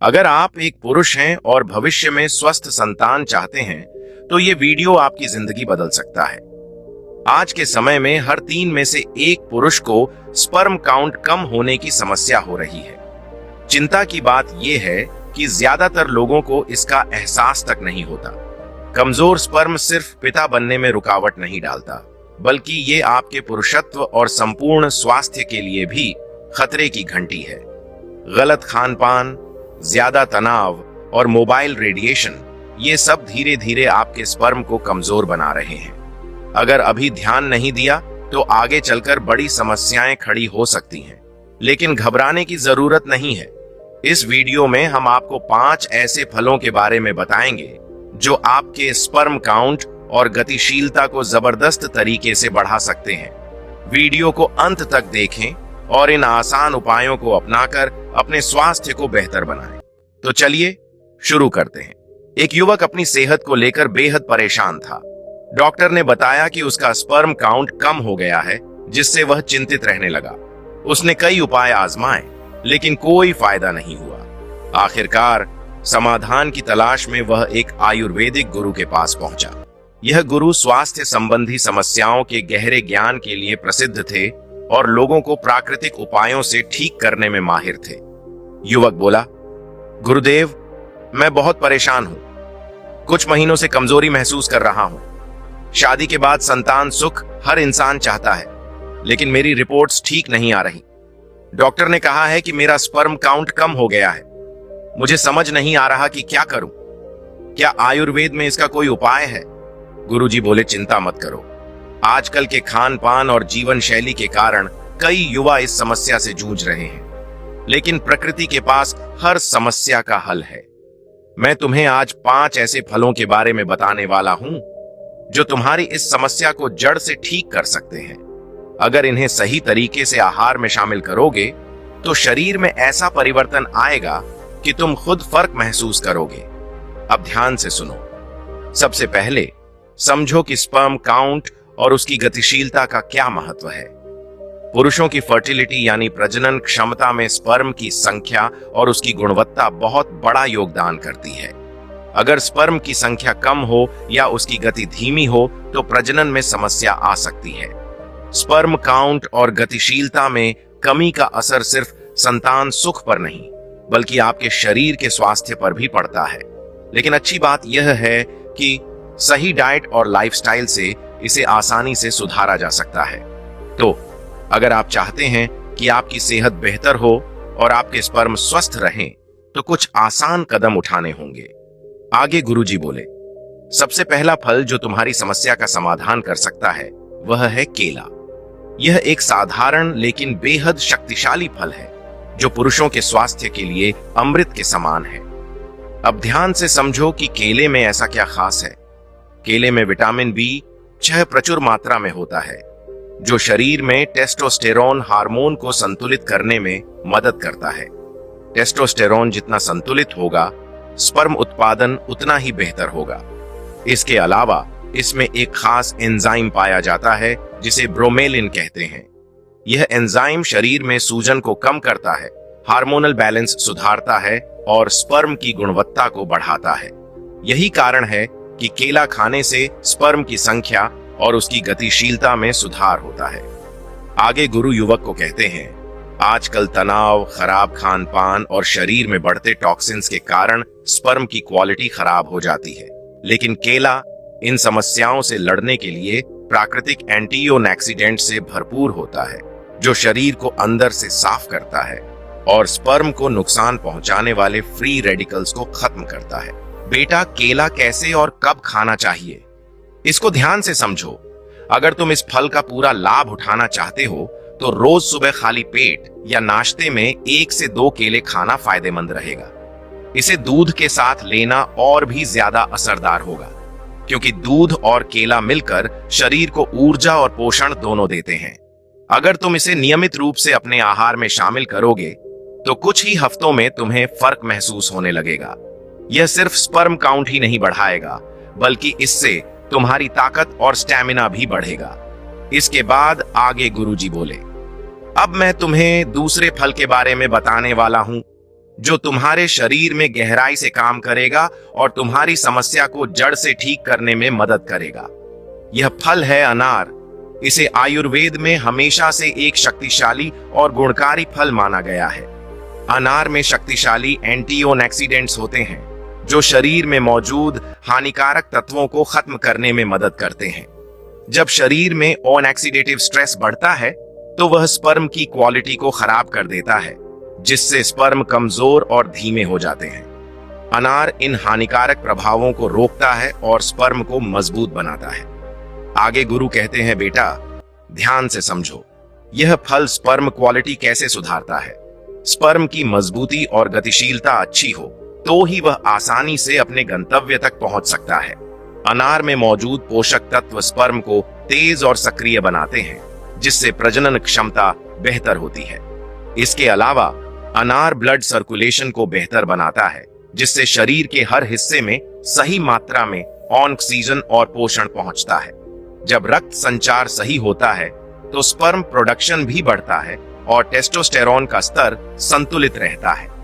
अगर आप एक पुरुष हैं और भविष्य में स्वस्थ संतान चाहते हैं, तो ये वीडियो आपकी जिंदगी बदल सकता है। आज के समय में हर 3 में से 1 पुरुष को स्पर्म काउंट कम होने की समस्या हो रही है। चिंता की बात यह है कि ज्यादातर लोगों को इसका एहसास तक नहीं होता। कमजोर स्पर्म सिर्फ पिता बनने में रुकावट नहीं डालता, बल्कि ये आपके पुरुषत्व और संपूर्ण स्वास्थ्य के लिए भी खतरे की घंटी है। गलत खानपान, ज्यादा तनाव और मोबाइल रेडिएशन, ये सब धीरे धीरे आपके स्पर्म को कमजोर बना रहे हैं। अगर अभी ध्यान नहीं दिया तो आगे चलकर बड़ी समस्याएं खड़ी हो सकती हैं। लेकिन घबराने की जरूरत नहीं है। इस वीडियो में हम आपको 5 ऐसे फलों के बारे में बताएंगे जो आपके स्पर्म काउंट और गतिशीलता को जबरदस्त तरीके से बढ़ा सकते हैं। वीडियो को अंत तक देखें और इन आसान उपायों को अपनाकर अपने स्वास्थ्य को बेहतर बनाएं। तो चलिए शुरू करते हैं। एक युवक अपनी सेहत को लेकर बेहद परेशान था। डॉक्टर ने बताया कि उसका स्पर्म काउंट कम हो गया है, जिससे वह चिंतित रहने लगा। उसने कई उपाय आजमाए, लेकिन कोई फायदा नहीं हुआ। आखिरकार समाधान की तलाश में वह एक आयुर्वेदिक गुरु के पास पहुंचा। यह गुरु स्वास्थ्य संबंधी समस्याओं के गहरे ज्ञान के लिए प्रसिद्ध थे और लोगों को प्राकृतिक उपायों से ठीक करने में माहिर थे। युवक बोला, गुरुदेव, मैं बहुत परेशान हूं। कुछ महीनों से कमजोरी महसूस कर रहा हूं। शादी के बाद संतान सुख हर इंसान चाहता है, लेकिन मेरी रिपोर्ट्स ठीक नहीं आ रही। डॉक्टर ने कहा है कि मेरा स्पर्म काउंट कम हो गया है। मुझे समझ नहीं आ रहा कि क्या करूं। क्या आयुर्वेद में इसका कोई उपाय है? गुरुजी बोले, चिंता मत करो। आजकल के खान पान और जीवन शैली के कारण कई युवा इस समस्या से जूझ रहे हैं, लेकिन प्रकृति के पास हर समस्या का हल है। मैं तुम्हें आज 5 ऐसे फलों के बारे में बताने वाला हूं जो तुम्हारी इस समस्या को जड़ से ठीक कर सकते हैं। अगर इन्हें सही तरीके से आहार में शामिल करोगे तो शरीर में ऐसा परिवर्तन आएगा कि तुम खुद फर्क महसूस करोगे। अब ध्यान से सुनो। सबसे पहले समझो कि स्पर्म काउंट और उसकी गतिशीलता का क्या महत्व है। पुरुषों की फर्टिलिटी यानी प्रजनन क्षमता में स्पर्म की संख्या और उसकी गुणवत्ता बहुत बड़ा योगदान करती है। अगर स्पर्म की संख्या कम हो या उसकी गति धीमी हो तो प्रजनन में समस्या आ सकती है। स्पर्म काउंट और गतिशीलता में कमी का असर सिर्फ संतान सुख पर नहीं, बल्कि आपके शरीर के स्वास्थ्य पर भी पड़ता है। लेकिन अच्छी बात यह है कि सही डाइट और लाइफस्टाइल से इसे आसानी से सुधारा जा सकता है। तो अगर आप चाहते हैं कि आपकी सेहत बेहतर हो और आपके स्पर्म स्वस्थ रहें, तो कुछ आसान कदम उठाने होंगे। आगे गुरुजी बोले, सबसे पहला फल जो तुम्हारी समस्या का समाधान कर सकता है वह है केला। यह एक साधारण लेकिन बेहद शक्तिशाली फल है जो पुरुषों के स्वास्थ्य के लिए अमृत के समान है। अब ध्यान से समझो कि केले में ऐसा क्या खास है। केले में विटामिन B6 प्रचुर मात्रा में होता है, जो शरीर में टेस्टोस्टेरोन हार्मोन को संतुलित करने में मदद करता है। टेस्टोस्टेरोन जितना संतुलित होगा, स्पर्म उत्पादन उतना ही बेहतर होगा। इसके अलावा इसमें एक खास एंजाइम पाया जाता है जिसे ब्रोमेलिन कहते हैं। यह एंजाइम शरीर में सूजन को कम करता है, हार्मोनल बैलेंस सुधारता है और स्पर्म की गुणवत्ता को बढ़ाता है। यही कारण है कि केला खाने से स्पर्म की संख्या और उसकी गतिशीलता में सुधार होता है। आगे गुरु युवक को कहते हैं, आजकल तनाव, खराब खान पान और शरीर में बढ़ते टॉक्सिन्स के कारण स्पर्म की क्वालिटी खराब हो जाती है। लेकिन केला इन समस्याओं से लड़ने के लिए प्राकृतिक एंटीओक्सीडेंट से भरपूर होता है, जो शरीर को अंदर से साफ करता है और स्पर्म को नुकसान पहुंचाने वाले फ्री रेडिकल्स को खत्म करता है। बेटा, केला कैसे और कब खाना चाहिए, इसको ध्यान से समझो। अगर तुम इस फल का पूरा लाभ उठाना चाहते हो तो रोज सुबह खाली पेट या नाश्ते में 1 से 2 केले खाना फायदेमंद रहेगा। इसे दूध के साथ लेना और भी ज्यादा असरदार होगा, क्योंकि दूध और केला मिलकर शरीर को ऊर्जा और पोषण दोनों देते हैं। अगर तुम इसे नियमित रूप से अपने आहार में शामिल करोगे तो कुछ ही हफ्तों में तुम्हें फर्क महसूस होने लगेगा। यह सिर्फ स्पर्म काउंट ही नहीं बढ़ाएगा, बल्कि इससे तुम्हारी ताकत और स्टैमिना भी बढ़ेगा। इसके बाद आगे गुरुजी बोले, अब मैं तुम्हें दूसरे फल के बारे में बताने वाला हूं जो तुम्हारे शरीर में गहराई से काम करेगा और तुम्हारी समस्या को जड़ से ठीक करने में मदद करेगा। यह फल है अनार। इसे आयुर्वेद में हमेशा से एक शक्तिशाली और गुणकारी फल माना गया है। अनार में शक्तिशाली एंटीऑक्सीडेंट्स होते हैं जो शरीर में मौजूद हानिकारक तत्वों को खत्म करने में मदद करते हैं। जब शरीर में ऑक्सीडेटिव स्ट्रेस बढ़ता है तो वह स्पर्म की क्वालिटी को खराब कर देता है, जिससे स्पर्म कमजोर और धीमे हो जाते हैं। अनार इन हानिकारक प्रभावों को रोकता है और स्पर्म को मजबूत बनाता है। आगे गुरु कहते हैं, बेटा ध्यान से समझो, यह फल स्पर्म क्वालिटी कैसे सुधारता है। स्पर्म की मजबूती और गतिशीलता अच्छी हो तो ही वह आसानी से अपने गंतव्य तक पहुंच सकता है। अनार में मौजूद पोषक तत्व स्पर्म को तेज और सक्रिय बनाते हैं, जिससे प्रजनन क्षमता बेहतर होती है। इसके अलावा अनार ब्लड सर्कुलेशन को बेहतर बनाता है, जिससे शरीर के हर हिस्से में सही मात्रा में ऑक्सीजन और पोषण पहुंचता है। जब रक्त संचार सही होता है तो स्पर्म प्रोडक्शन भी बढ़ता है और टेस्टोस्टेरोन का स्तर संतुलित रहता है।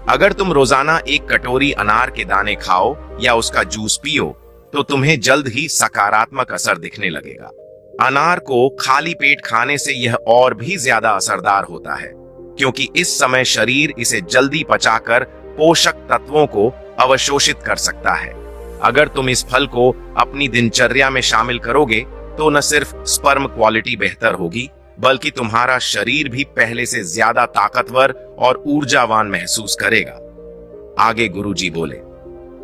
अगर तुम रोजाना एक कटोरी अनार के दाने खाओ या उसका जूस पियो तो तुम्हें जल्द ही सकारात्मक असर दिखने लगेगा। अनार को खाली पेट खाने से यह और भी ज्यादा असरदार होता है, क्योंकि इस समय शरीर इसे जल्दी पचाकर पोषक तत्वों को अवशोषित कर सकता है। अगर तुम इस फल को अपनी दिनचर्या में शामिल करोगे तो न सिर्फ स्पर्म क्वालिटी बेहतर होगी, बल्कि तुम्हारा शरीर भी पहले से ज्यादा ताकतवर और ऊर्जावान महसूस करेगा। आगे गुरुजी बोले,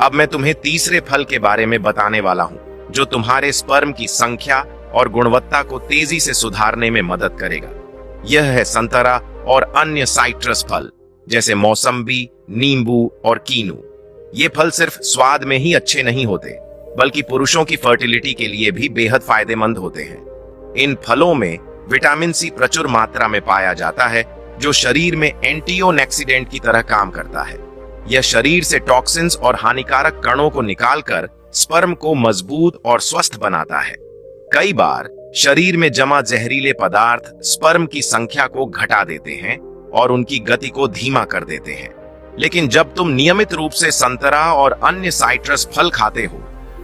अब मैं तुम्हें तीसरे फल के बारे में बताने वाला हूं, जो तुम्हारे स्पर्म की संख्या और गुणवत्ता को तेजी से सुधारने में मदद करेगा। यह है संतरा और अन्य साइट्रस फल, जैसे मौसम्बी, नींबू और कीनू। ये फल सिर्फ स्वाद में ही अच्छे नहीं होते, बल्कि पुरुषों की फर्टिलिटी के लिए भी बेहद फायदेमंद होते हैं। इन फलों में विटामिन सी प्रचुर मात्रा में पाया जाता है, जो शरीर में एंटीऑक्सीडेंट की तरह काम करता है। यह शरीर से टॉक्सिन्स और हानिकारक कणों को निकालकर स्पर्म को मजबूत और स्वस्थ बनाता है। कई बार शरीर में जमा जहरीले पदार्थ स्पर्म की संख्या को घटा देते हैं और उनकी गति को धीमा कर देते हैं। लेकिन जब तुम नियमित रूप से संतरा और अन्य साइट्रस फल खाते हो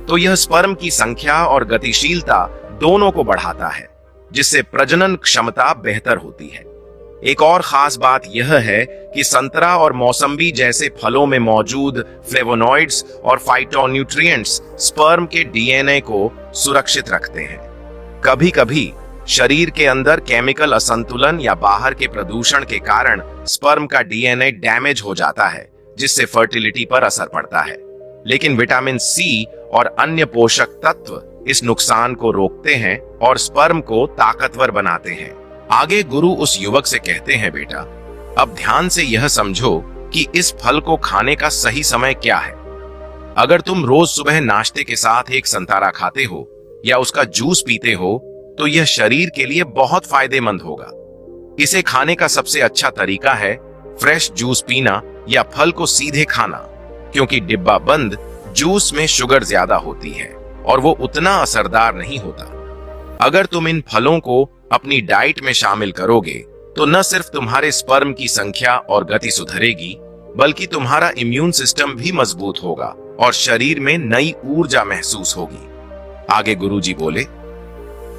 तो यह स्पर्म की संख्या और गतिशीलता दोनों को बढ़ाता है, जिससे प्रजनन क्षमता बेहतर होती है। एक और खास बात यह है कि संतरा और मौसम्बी जैसे फलों में मौजूद फ्लेवोनॉइड्स और फाइटोन्यूट्रिएंट्स स्पर्म के डीएनए को सुरक्षित रखते हैं। कभी कभी शरीर के अंदर केमिकल असंतुलन या बाहर के प्रदूषण के कारण स्पर्म का डीएनए डैमेज हो जाता है, जिससे फर्टिलिटी पर असर पड़ता है। लेकिन विटामिन सी और अन्य पोषक तत्व इस नुकसान को रोकते हैं और स्पर्म को ताकतवर बनाते हैं। आगे गुरु उस युवक से कहते हैं, बेटा अब ध्यान से यह समझो कि इस फल को खाने का सही समय क्या है। अगर तुम रोज सुबह नाश्ते के साथ एक संतरा खाते हो या उसका जूस पीते हो तो यह शरीर के लिए बहुत फायदेमंद होगा। इसे खाने का सबसे अच्छा तरीका है फ्रेश जूस पीना या फल को सीधे खाना, क्योंकि डिब्बा बंद जूस में शुगर ज्यादा होती है और वो उतना असरदार नहीं होता। अगर तुम इन फलों को अपनी डाइट में शामिल करोगे तो न सिर्फ तुम्हारे स्पर्म की संख्या और गति सुधरेगी, बल्कि तुम्हारा इम्यून सिस्टम भी मजबूत होगा और शरीर में नई ऊर्जा महसूस होगी। आगे गुरुजी बोले,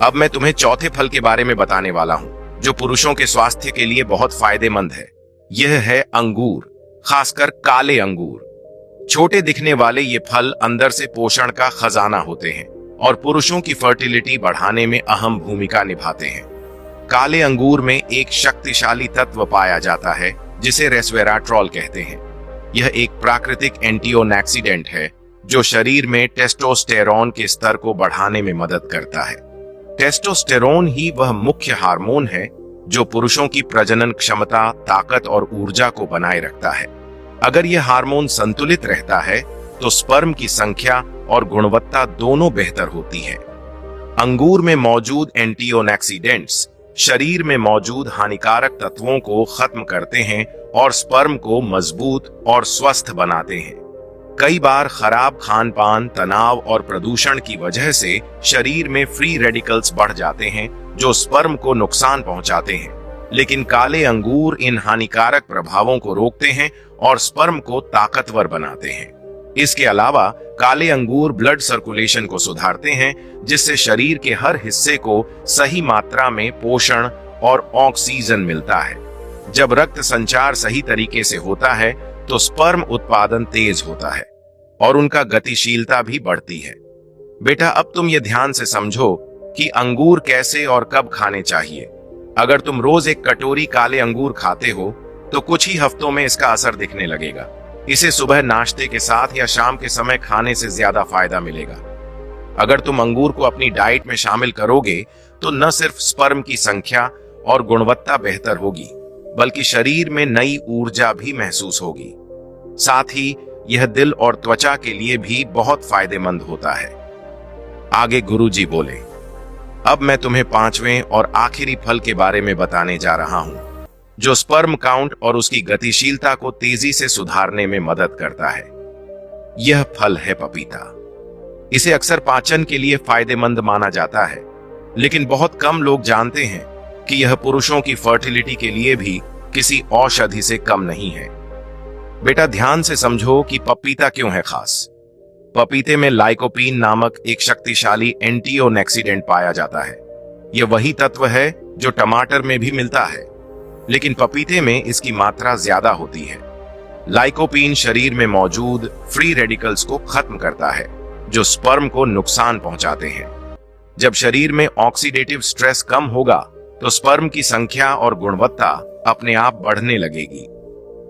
अब मैं तुम्हें चौथे फल के बारे में बताने वाला हूं, जो पुरुषों के स्वास्थ्य के लिए बहुत फायदेमंद है। यह है अंगूर, खासकर काले अंगूर। छोटे दिखने वाले ये फल अंदर से पोषण का खजाना होते हैं और पुरुषों की फर्टिलिटी बढ़ाने में अहम भूमिका निभाते हैं। काले अंगूर में एक शक्तिशाली तत्व पाया जाता है जिसे रेस्वेराट्रॉल कहते हैं। यह एक प्राकृतिक एंटीऑक्सीडेंट है जो शरीर में टेस्टोस्टेरोन के स्तर को बढ़ाने में मदद करता है। टेस्टोस्टेरोन ही वह मुख्य हार्मोन है जो पुरुषों की प्रजनन क्षमता, ताकत और ऊर्जा को बनाए रखता है। अगर यह हार्मोन संतुलित रहता है तो स्पर्म की संख्या और गुणवत्ता दोनों बेहतर होती है। अंगूर में मौजूद एंटीऑक्सीडेंट्स शरीर में मौजूद हानिकारक तत्वों को खत्म करते हैं और स्पर्म को मजबूत और स्वस्थ बनाते हैं। कई बार खराब खान पान, तनाव और प्रदूषण की वजह से शरीर में फ्री रेडिकल्स बढ़ जाते हैं जो स्पर्म को नुकसान पहुंचाते हैं, लेकिन काले अंगूर इन हानिकारक प्रभावों को रोकते हैं और स्पर्म को ताकतवर बनाते हैं। इसके अलावा काले अंगूर ब्लड सर्कुलेशन को सुधारते हैं, जिससे शरीर के हर हिस्से को सही मात्रा में पोषण और ऑक्सीजन मिलता है। जब रक्त संचार सही तरीके से होता है तो स्पर्म उत्पादन तेज होता है और उनका गतिशीलता भी बढ़ती है। बेटा, अब तुम ये ध्यान से समझो कि अंगूर कैसे और कब खाने चाहिए। अगर तुम रोज एक कटोरी काले अंगूर खाते हो तो कुछ ही हफ्तों में इसका असर दिखने लगेगा। इसे सुबह नाश्ते के साथ या शाम के समय खाने से ज्यादा फायदा मिलेगा। अगर तुम अंगूर को अपनी डाइट में शामिल करोगे तो न सिर्फ स्पर्म की संख्या और गुणवत्ता बेहतर होगी, बल्कि शरीर में नई ऊर्जा भी महसूस होगी। साथ ही यह दिल और त्वचा के लिए भी बहुत फायदेमंद होता है। आगे गुरुजी बोले, अब मैं तुम्हें पांचवें और आखिरी फल के बारे में बताने जा रहा हूं, जो स्पर्म काउंट और उसकी गतिशीलता को तेजी से सुधारने में मदद करता है। यह फल है पपीता। इसे अक्सर पाचन के लिए फायदेमंद माना जाता है, लेकिन बहुत कम लोग जानते हैं कि यह पुरुषों की फर्टिलिटी के लिए भी किसी औषधि से कम नहीं है। बेटा, ध्यान से समझो कि पपीता क्यों है खास। पपीते में लाइकोपीन नामक एक शक्तिशाली एंटीओक्सीडेंट पाया जाता है। यह वही तत्व है जो टमाटर में भी मिलता है, लेकिन पपीते में इसकी मात्रा ज्यादा होती है। लाइकोपीन शरीर में मौजूद फ्री रेडिकल्स को खत्म करता है, जो स्पर्म को नुकसान पहुंचाते हैं। जब शरीर में ऑक्सीडेटिव स्ट्रेस कम होगा तो स्पर्म की संख्या और गुणवत्ता अपने आप बढ़ने लगेगी।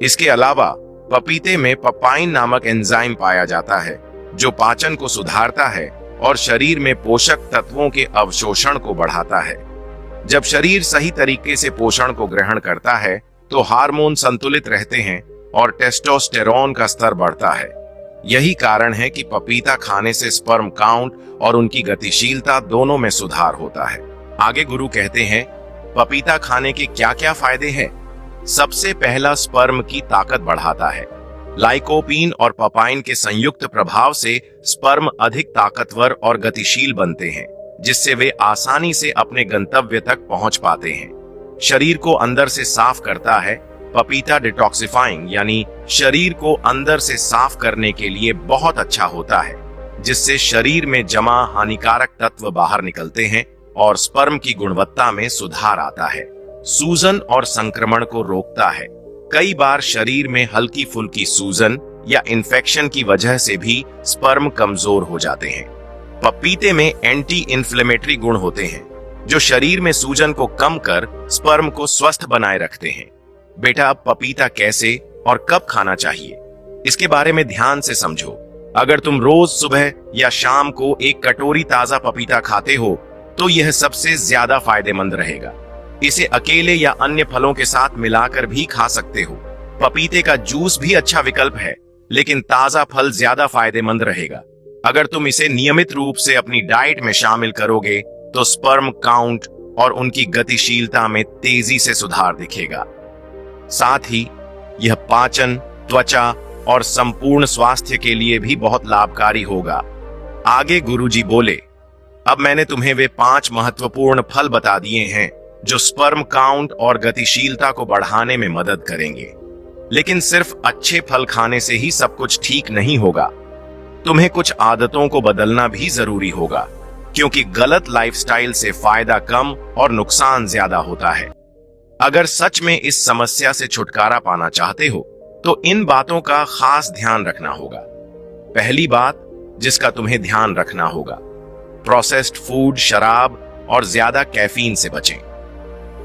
इसके अलावा पपीते में पपाइन नामक एंजाइम पाया जाता है, जो पाचन को सुधारता है और शरीर में पोषक तत्वों के अवशोषण को बढ़ाता है। जब शरीर सही तरीके से पोषण को ग्रहण करता है तो हार्मोन संतुलित रहते हैं और टेस्टोस्टेरोन का स्तर बढ़ता है। यही कारण है कि पपीता खाने से स्पर्म काउंट और उनकी गतिशीलता दोनों में सुधार होता है। आगे गुरु कहते हैं, पपीता खाने के क्या क्या फायदे हैं। सबसे पहला, स्पर्म की ताकत बढ़ाता है। लाइकोपीन और पपाइन के संयुक्त प्रभाव से स्पर्म अधिक ताकतवर और गतिशील बनते हैं, जिससे वे आसानी से अपने गंतव्य तक पहुंच पाते हैं। शरीर को अंदर से साफ करता है। पपीता डिटॉक्सिफाइंग यानी शरीर को अंदर से साफ करने के लिए बहुत अच्छा होता है, जिससे शरीर में जमा हानिकारक तत्व बाहर निकलते हैं और स्पर्म की गुणवत्ता में सुधार आता है। सूजन और संक्रमण को रोकता है। कई बार शरीर में हल्की फुल्की सूजन या इन्फेक्शन की वजह से भी स्पर्म कमजोर हो जाते हैं। पपीते में एंटी इन्फ्लेमेटरी गुण होते हैं, जो शरीर में सूजन को कम कर स्पर्म को स्वस्थ बनाए रखते हैं। बेटा, अब पपीता कैसे और कब खाना चाहिए, इसके बारे में ध्यान से समझो। अगर तुम रोज सुबह या शाम को एक कटोरी ताजा पपीता खाते हो तो यह सबसे ज्यादा फायदेमंद रहेगा। इसे अकेले या अन्य फलों के साथ मिलाकर भी खा सकते हो। पपीते का जूस भी अच्छा विकल्प है, लेकिन ताजा फल ज्यादा फायदेमंद रहेगा। अगर तुम इसे नियमित रूप से अपनी डाइट में शामिल करोगे तो स्पर्म काउंट और उनकी गतिशीलता में तेजी से सुधार दिखेगा। साथ ही यह पाचन, त्वचा और संपूर्ण स्वास्थ्य के लिए भी बहुत लाभकारी होगा। आगे गुरुजी बोले, अब मैंने तुम्हें वे 5 महत्वपूर्ण फल बता दिए हैं जो स्पर्म काउंट और गतिशीलता को बढ़ाने में मदद करेंगे। लेकिन सिर्फ अच्छे फल खाने से ही सब कुछ ठीक नहीं होगा। तुम्हें कुछ आदतों को बदलना भी जरूरी होगा, क्योंकि गलत लाइफस्टाइल से फायदा कम और नुकसान ज्यादा होता है। अगर सच में इस समस्या से छुटकारा पाना चाहते हो तो इन बातों का खास ध्यान रखना होगा। पहली बात जिसका तुम्हें ध्यान रखना होगा, प्रोसेस्ड फूड, शराब और ज्यादा कैफीन से बचें।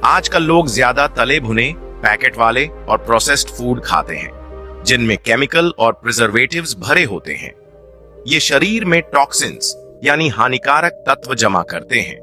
आजकल लोग ज्यादा तले भुने, पैकेट वाले और प्रोसेस्ड फूड खाते हैं, जिनमें केमिकल और प्रिजर्वेटिव्स भरे होते हैं। ये शरीर में टॉक्सिन्स यानी हानिकारक तत्व जमा करते हैं,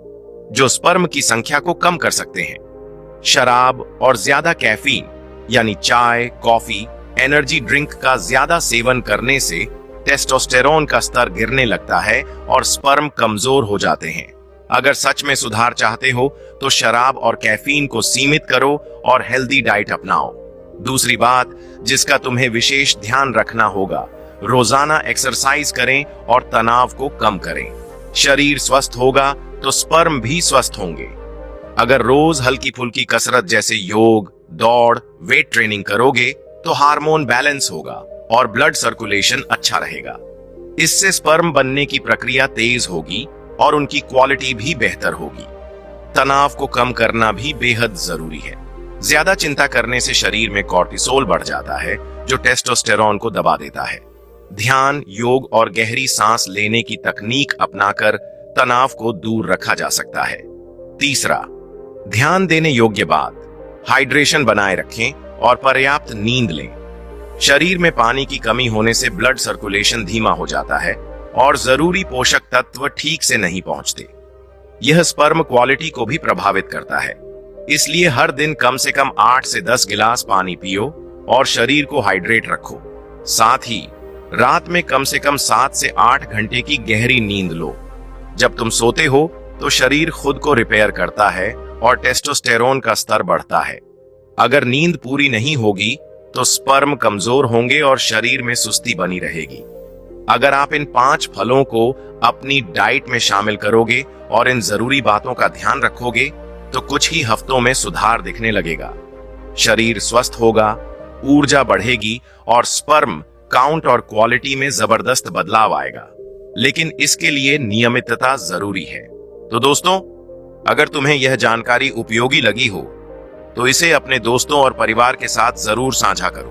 जो स्पर्म की संख्या को कम कर सकते हैं। शराब और ज्यादा कैफीन यानी चाय, कॉफी, एनर्जी ड्रिंक का ज्यादा सेवन करने से टेस्टोस्टेरोन का स्तर गिरने लगता है और स्पर्म कमजोर हो जाते हैं। अगर सच में सुधार चाहते हो तो शराब और कैफीन को सीमित करो और हेल्दी डाइट अपनाओ। दूसरी बात जिसका तुम्हें विशेष ध्यान रखना होगा, रोजाना एक्सरसाइज करें और तनाव को कम करें। शरीर स्वस्थ होगा तो स्पर्म भी स्वस्थ होंगे। अगर रोज हल्की फुल्की कसरत जैसे योग, दौड़, वेट ट्रेनिंग करोगे तो हार्मोन बैलेंस होगा और ब्लड सर्कुलेशन अच्छा रहेगा। इससे स्पर्म बनने की प्रक्रिया तेज होगी और उनकी क्वालिटी भी बेहतर होगी। तनाव को कम करना भी बेहद जरूरी है। ज्यादा चिंता करने से शरीर में कॉर्टिसोल बढ़ जाता है, जो टेस्टोस्टेरोन को दबा देता है। ध्यान, योग और गहरी सांस लेने की तकनीक अपनाकर तनाव को दूर रखा जा सकता है। तीसरा, ध्यान देने योग्य बात, हाइड्रेशन बनाए रखें और पर्याप्त नींद लें। शरीर में पानी की कमी होने से ब्लड सर्कुलेशन धीमा हो जाता है और जरूरी पोषक तत्व ठीक से नहीं पहुंचते। यह स्पर्म क्वालिटी को भी प्रभावित करता है। इसलिए हर दिन कम से कम 8 से 10 गिलास पानी पियो और शरीर को हाइड्रेट रखो। साथ ही रात में कम से कम 7 से 8 घंटे की गहरी नींद लो। जब तुम सोते हो तो शरीर खुद को रिपेयर करता है और टेस्टोस्टेरोन का स्तर बढ़ता है। अगर नींद पूरी नहीं होगी तो स्पर्म कमजोर होंगे और शरीर में सुस्ती बनी रहेगी। अगर आप इन 5 फलों को अपनी डाइट में शामिल करोगे और इन जरूरी बातों का ध्यान रखोगे तो कुछ ही हफ्तों में सुधार दिखने लगेगा। शरीर स्वस्थ होगा, ऊर्जा बढ़ेगी और स्पर्म काउंट और क्वालिटी में जबरदस्त बदलाव आएगा। लेकिन इसके लिए नियमितता जरूरी है। तो दोस्तों, अगर तुम्हें यह जानकारी उपयोगी लगी हो तो इसे अपने दोस्तों और परिवार के साथ जरूर साझा करो।